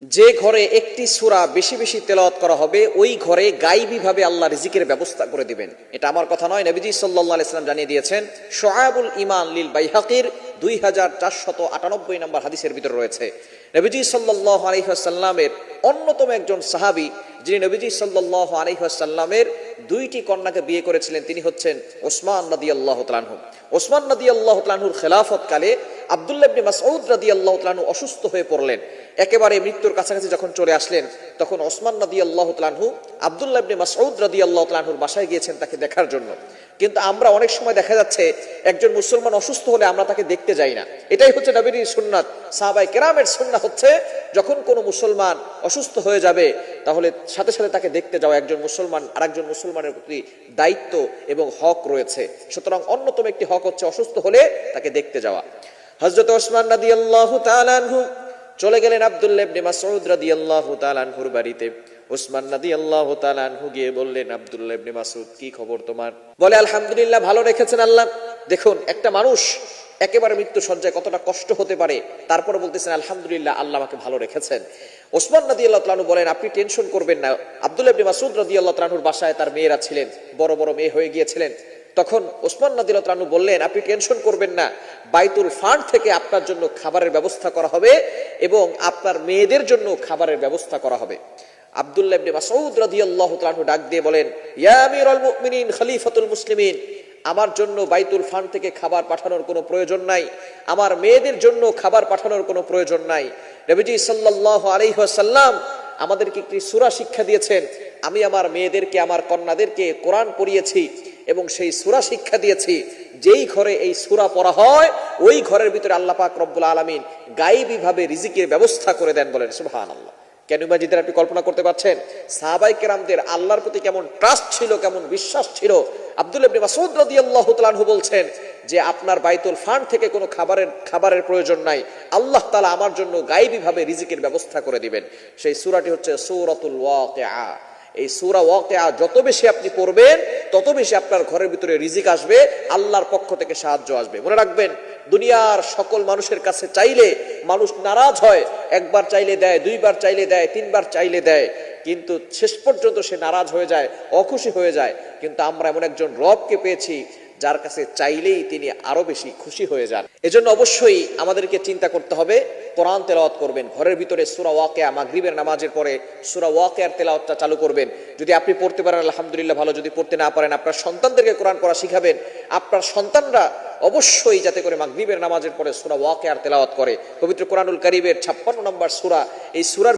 যে ঘরে একটি সূরা বেশি বেশি তেলাওয়াত করা হবে ওই ঘরে গায়বী ভাবে আল্লাহ রিজিকের ব্যবস্থা করে দিবেন। এটা আমার কথা নয়, নবীজি সাল্লাল্লাহু আলাইহি ওয়াসাল্লাম জানিয়ে দিয়েছেন। শুআবুল ঈমান লিল বাইহাকির 2498 নম্বর হাদিসের ভিতরে রয়েছে, নবীজি সাল্লাল্লাহু আলাইহি ওয়াসাল্লামের অন্যতম একজন সাহাবী যিনি নবীজি সাল্লাল্লাহু আলাইহি ওয়াসাল্লামের দুইটি কন্যাকে বিয়ে করেছিলেন, তিনি হচ্ছেন ওসমান রাদিয়াল্লাহু তাআলা আনহু। ওসমান রাদিয়াল্লাহু তাআলা আনহুর খেলাফত কালে আব্দুল্লাহ ইবনে মাসউদ রাদিয়াল্লাহু তাআলা আনহু অসুস্থ হয়ে পড়লেন। একেবারে মৃত্যুর কাছাকাছি যখন চলে আসলেন, তখন ওসমান রাদিয়াল্লাহু তাআলা আনহু আব্দুল্লাহ ইবনে মাসউদ রাদিয়াল্লাহু তাআলা আনহুর বাসায় গিয়েছেন তাকে দেখার জন্য। কিন্তু আমরা অনেক সময় দেখা যাচ্ছে একজন মুসলমান অসুস্থ হলে আমরা তাকে দেখতে যাই না। এটাই হচ্ছে নবীর সুন্নাত, সাহাবায়ে কেরামের সুন্নাত হচ্ছে যখন কোনো মুসলমান অসুস্থ হয়ে যাবে তাহলে সাথে সাথে তাকে দেখতে যাওয়া। একজন মুসলমান আরেকজন মুসলমানের প্রতি দায়িত্ব এবং হক রয়েছে, সুতরাং অন্যতম একটি হক হচ্ছে অসুস্থ হলে তাকে দেখতে যাওয়া। হযরত ওসমান রাদিয়াল্লাহু তাআলা আনহু চলে গেলেন আব্দুল্লাহ ইবনে মাসউদ রাদিয়াল্লাহু তাআলা আনহুর বাড়িতে। ওসমান রাদিয়াল্লাহু তাআলা আনহু গিয়ে বললেন, আব্দুল্লাহ ইবনে মাসউদ, কি খবর তোমার? বলে, আলহামদুলিল্লাহ, ভালো রেখেছেন আল্লাহ। দেখুন, একটা মানুষ একেবারে মৃত্যু সজ্জায় কতটা কষ্ট হতে পারে, তারপরে বলতেছেন আলহামদুলিল্লাহ, আল্লাহ আমাকে ভালো রেখেছেন। ওসমান রাদিয়াল্লাহু তাআলা আনহু বলেন, আপনি টেনশন করবেন না। আব্দুল্লাহ ইবনে মাসউদ রাদিয়াল্লাহু তাআলা আনহুর বাসায় তার মেয়েরা ছিলেন, বড় বড় মেয়ে হয়ে গিয়েছিলেন। তখন ওসমান রাদিয়াল্লাহু তাআলা আনহু বললেন, আপনি টেনশন করবেন না, বাইতুল ফান্ড থেকে আপনার জন্য খাবারের ব্যবস্থা করা হবে এবং আপনার মেয়েদের জন্য খাবারের ব্যবস্থা করা হবে। আব্দুল্লাহ ইবনে মাসউদ রাদিয়াল্লাহু তাআলা আনহু ডাক দিয়ে বলেন, ইয়া আমিরুল মুমিনিন খলিফাতুল মুসলিমিন, আমার জন্য বাইতুল ফান্ড থেকে খাবার পাঠানোর কোনো প্রয়োজন নাই, আমার মেয়েদের জন্য খাবার পাঠানোর কোনো প্রয়োজন নাই। নবীজি সাল্লাল্লাহু আলাইহি ওয়াসাল্লাম আমাদেরকে একটি সূরা শিক্ষা দিয়েছেন। আমি আমার মেয়েদেরকে, আমার কন্যাদেরকে কোরআন পড়িয়েছি এবং সেই সূরা শিক্ষা দিয়েছি। যেই ঘরে এই সূরা পড়া হয় ওই ঘরের ভিতরে আল্লাহ পাক রব্বুল আলামিন গায়বী ভাবে রিজিকের ব্যবস্থা করে দেন। বলেন সুবহানাল্লাহ। কেন মাজিদের আপনি কল্পনা করতে পারছেন সাহাবায়ে কেরামদের আল্লাহর প্রতি কেমন ট্রাস্ট ছিল, কেমন বিশ্বাস ছিল। আব্দুল্লাহ ইবনে মাসউদ রাদিয়াল্লাহু তাআলা আনহু বলছেন যে আপনার বাইতুল ফান্ড থেকে কোনো খাবারের প্রয়োজন নাই, আল্লাহ তাআলা আমার জন্য গায়বী ভাবে রিজিকের ব্যবস্থা করে দিবেন। সেই সূরাটি হচ্ছে সূরাতুল ওয়াকিআ। এই সূরা ওয়াকিআ যত বেশি আপনি পড়বেন তত বেশি আপনার ঘরের ভিতরে রিজিক আসবে, আল্লাহর পক্ষ থেকে সাহায্য আসবে। মনে রাখবেন, দুনিয়ার সকল মানুষের কাছে চাইলে মানুষ নারাজ হয়। একবার চাইলে দেয়, দুইবার চাইলে দেয়, তিনবার চাইলে দেয়, কিন্তু শেষ পর্যন্ত সে নারাজ হয়ে যায়, অখুশি হয়ে যায়। কিন্তু আমরা এমন একজন রবকে পেয়েছি যার কাছে চাইলেই তিনি আরো বেশি খুশি হয়ে যান। এজন্য অবশ্যই আমাদেরকে চিন্তা করতে হবে, কোরআন তেলাওয়াত করবেন ঘরের ভিতরে। সূরা ওয়াকিয়া মাগরিবের নামাজের পরে সূরা ওয়াকিয়ার তেলাওয়াতটা চালু করবেন। যদি আপনি পড়তে পারেন আলহামদুলিল্লাহ ভালো, যদি পড়তে না পারেন আপনার সন্তানদেরকে কোরআন পড়া শিখাবেন। আপনার সন্তানরা অবশ্যই যাতে করে মাগরিবের নামাজের পরে সূরা ওয়াকিয়ার তেলাওয়াত করে। পবিত্র কোরআনুল কারীমের 56 নম্বর সূরা, এই সূরার